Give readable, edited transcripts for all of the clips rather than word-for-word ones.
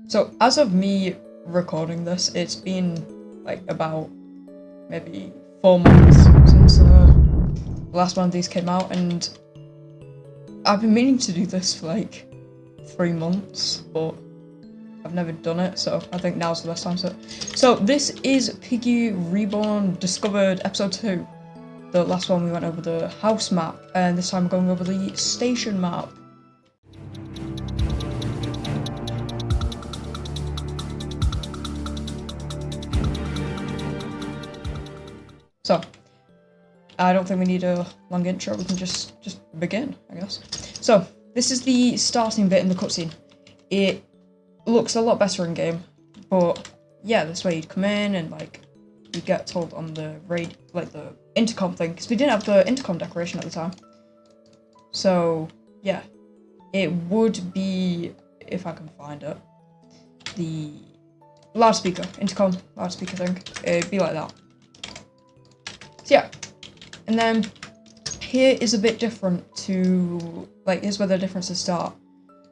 So as of me recording this, it's been like about maybe 4 months since the last one of these came out, and I've been meaning to do this for like 3 months, but I've never done it, so I think now's the best time to. So this is Piggy Reborn Discovered Episode 2. The last one we went over the house map, and this time we're going over the station map. So, I don't think we need a long intro, we can just begin, I guess. So, this is the starting bit in the cutscene. It looks a lot better in game, but yeah, this way you'd come in and like, you get told on the the intercom thing, because we didn't have the intercom decoration at the time. So, yeah, it would be, if I can find it, the loudspeaker, intercom loudspeaker thing, it'd be like that. So yeah, and then here is a bit different to, like, here's where the differences start.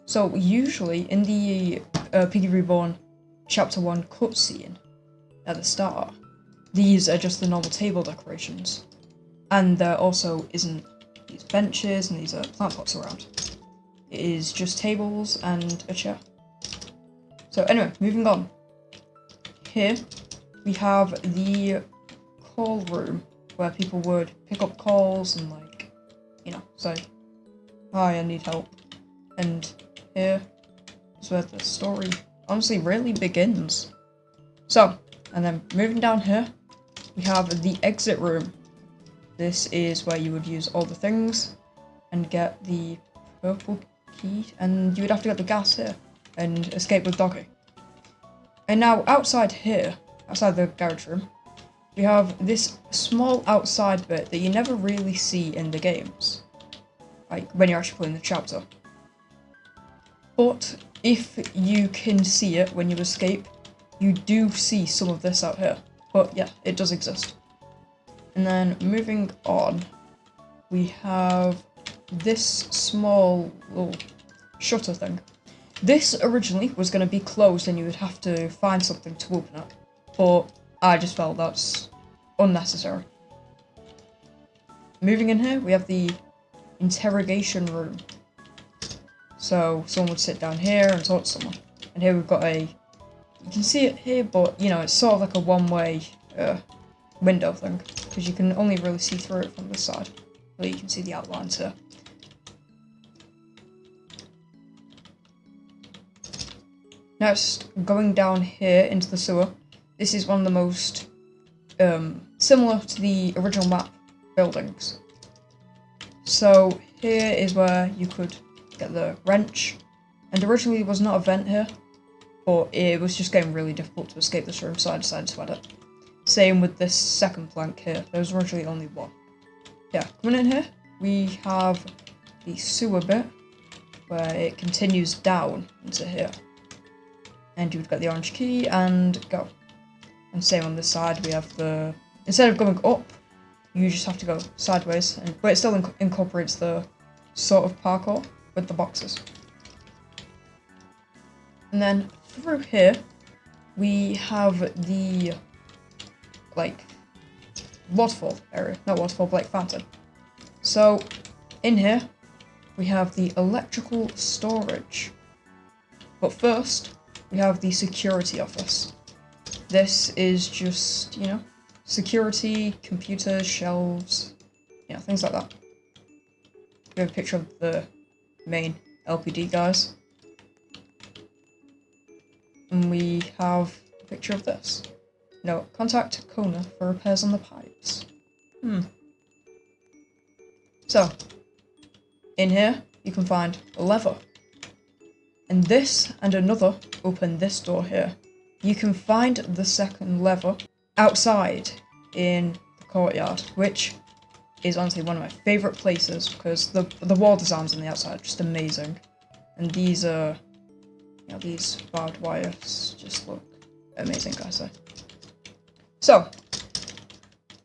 So usually in the Piggy Reborn Chapter 1 cutscene at the start, these are just the normal table decorations. And there also isn't these benches and these plant pots around. It is just tables and a chair. So anyway, moving on. Here we have the call room, where people would pick up calls and, like, you know, say, hi, I need help. And here is where the story honestly really begins. So, and then moving down here, we have the exit room. This is where you would use all the things and get the purple key, and you would have to get the gas here and escape with Doggy. And now outside here, outside the garage room, we have this small outside bit that you never really see in the games, like when you're actually playing the chapter. But if you can see it when you escape, you do see some of this out here. But yeah, it does exist. And then moving on, we have this small little shutter thing. This originally was going to be closed and you would have to find something to open it, but I just felt that's unnecessary. Moving in here, we have the interrogation room. So someone would sit down here and talk to someone. And here we've got you can see it here, but you know, it's sort of like a one-way window thing, because you can only really see through it from this side. But you can see the outlines here. Next, going down here into the sewer. This is one of the most similar to the original map buildings. So here is where you could get the wrench, and originally there was not a vent here, but it was just getting really difficult to escape this room, so I decided to add it. Same with this second plank here, there was originally only one. Yeah, coming in here, we have the sewer bit, where it continues down into here. And you would get the orange key and go. And same on this side, we have instead of going up, you just have to go sideways, but it still incorporates the sort of parkour with the boxes. And then through here, we have the, like, waterfall area, not waterfall, but like fountain. So in here, we have the electrical storage. But first, we have the security office. This is just, you know, security, computers, shelves, you know, things like that. We have a picture of the main LPD guys. And we have a picture of this. No, contact Kona for repairs on the pipes. So, in here, you can find a lever. And this and another open this door here. You can find the second lever outside in the courtyard, which is honestly one of my favourite places, because the wall designs on the outside are just amazing. And these these barbed wires just look amazing, I say. So,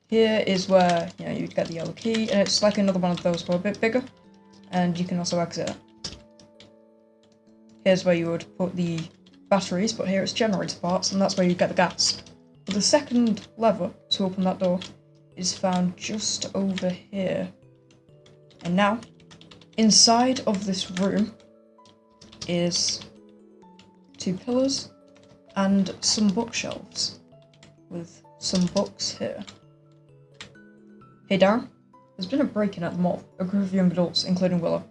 here is where, you know, you get the yellow key, and it's like another one of those, but a bit bigger, and you can also exit it. Here's where you would put the batteries, but here it's generator parts, and that's where you get the gas. But the second lever to open that door is found just over here. And now, inside of this room is 2 pillars and some bookshelves with some books here. Hey Darren, there's been a break-in at the mall. A group of young adults, including Willow.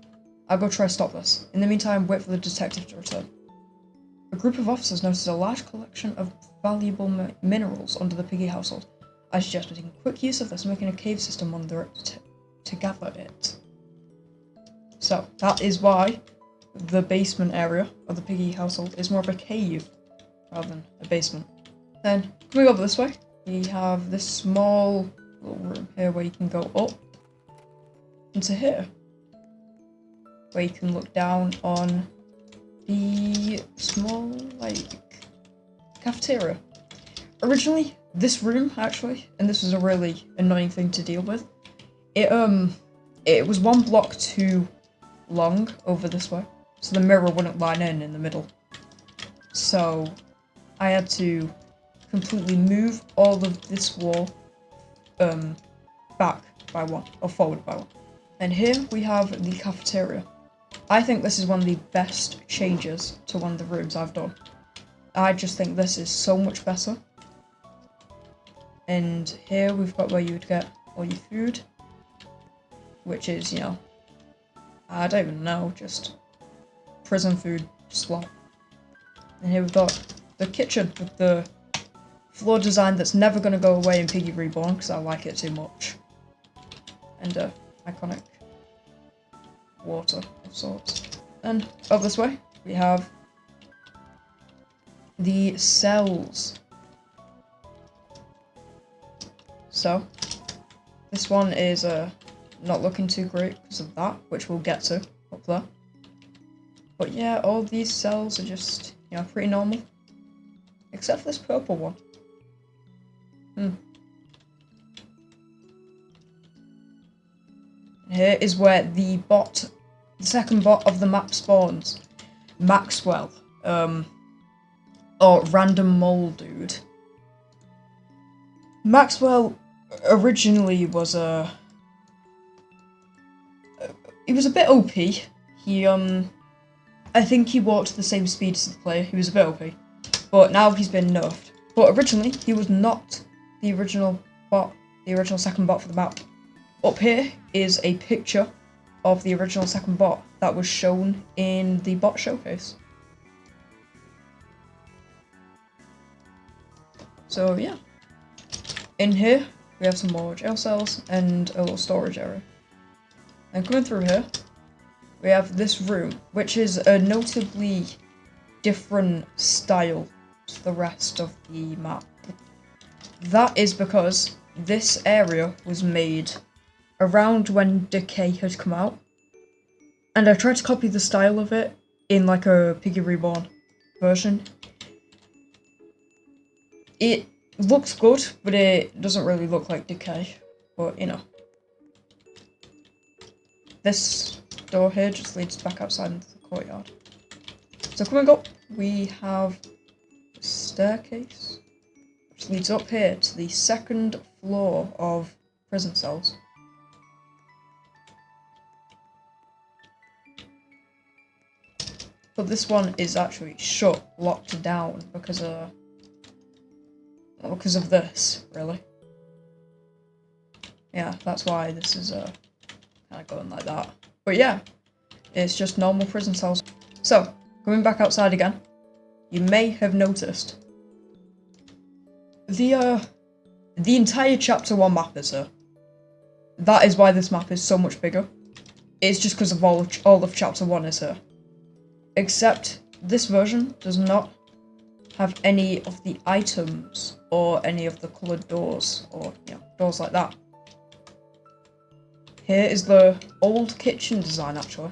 I'll go try to stop this. In the meantime, wait for the detective to return. A group of officers noticed a large collection of valuable minerals under the Piggy household. I suggest making quick use of this, making a cave system under it to gather it. So, that is why the basement area of the Piggy household is more of a cave rather than a basement. Then, coming over this way, we have this small little room here where you can go up into here, where you can look down on the small, like, cafeteria. Originally, this room, actually, and this was a really annoying thing to deal with, it was 1 block too long over this way, so the mirror wouldn't line in the middle. So, I had to completely move all of this wall back by 1, or forward by 1. And here we have the cafeteria. I think this is one of the best changes to one of the rooms I've done. I just think this is so much better. And here we've got where you would get all your food, which is, you know, I don't even know, just prison food slot. And here we've got the kitchen with the floor design that's never going to go away in Piggy Reborn because I like it too much. And iconic water of sorts. And over this way we have the cells. So this one is not looking too great because of that, which we'll get to up there. But yeah, all these cells are just, you know, pretty normal. Except for this purple one. Here is where the second bot of the map spawns. Maxwell. Or Random Mole Dude. Maxwell originally was he was a bit OP. He, I think he walked the same speed as the player. He was a bit OP. But now he's been nerfed. But originally, he was not the original bot, the original second bot for the map. Up here is a picture of the original second bot that was shown in the bot showcase. So yeah. In here, we have some more jail cells and a little storage area. And coming through here, we have this room, which is a notably different style to the rest of the map. That is because this area was made around when Decay had come out, and I tried to copy the style of it in like a Piggy Reborn version. It looks good, but it doesn't really look like Decay, but you know. This door here just leads back outside into the courtyard. So coming up, we have a staircase, which leads up here to the second floor of prison cells. But this one is actually shut, locked down, because of this, really. Yeah, that's why this is kind of going like that. But yeah, it's just normal prison cells. So, coming back outside again, you may have noticed the entire chapter 1 map is here. That is why this map is so much bigger. It's just because of all of chapter 1 is here. Except this version does not have any of the items or any of the coloured doors or, you know, doors like that. Here is the old kitchen design, actually,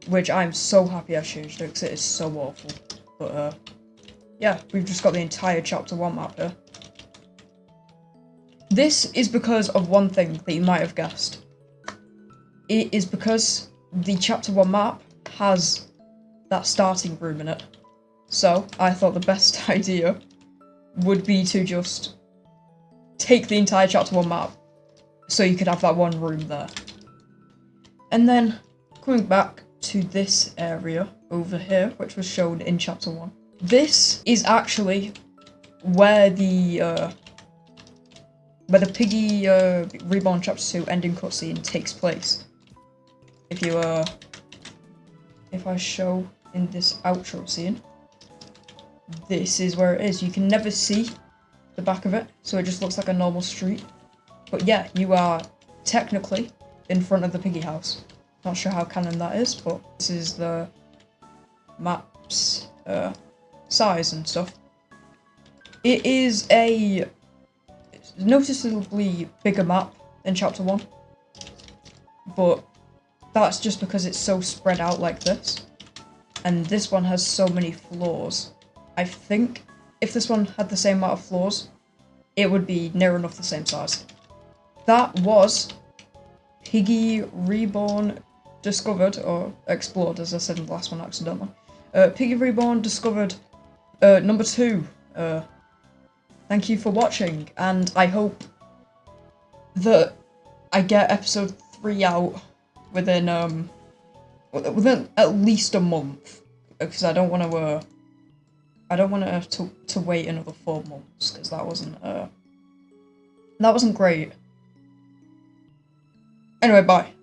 which I'm so happy I changed it because it is so awful. But yeah, we've just got the entire chapter 1 map here. This is because of one thing that you might have guessed. It is because the chapter 1 map has that starting room in it. So I thought the best idea would be to just take the entire chapter 1 map, so you could have that one room there. And then coming back to this area over here, which was shown in chapter 1. This is actually where the Piggy Reborn chapter 2 ending cutscene takes place. If I show in this outro scene, this is where it is. You can never see the back of it, so it just looks like a normal street. But yeah, you are technically in front of the Piggy house. Not sure how canon that is, but this is the map's size and stuff. It is a noticeably bigger map than chapter 1, but that's just because it's so spread out like this, and this one has so many floors. I think if this one had the same amount of floors, it would be near enough the same size. That was Piggy Reborn discovered, or explored as I said in the last one accidentally. Piggy Reborn discovered number 2. Thank you for watching, and I hope that I get episode 3 out within at least a month, because I don't want to wait another 4 months, because that wasn't great. Anyway, bye.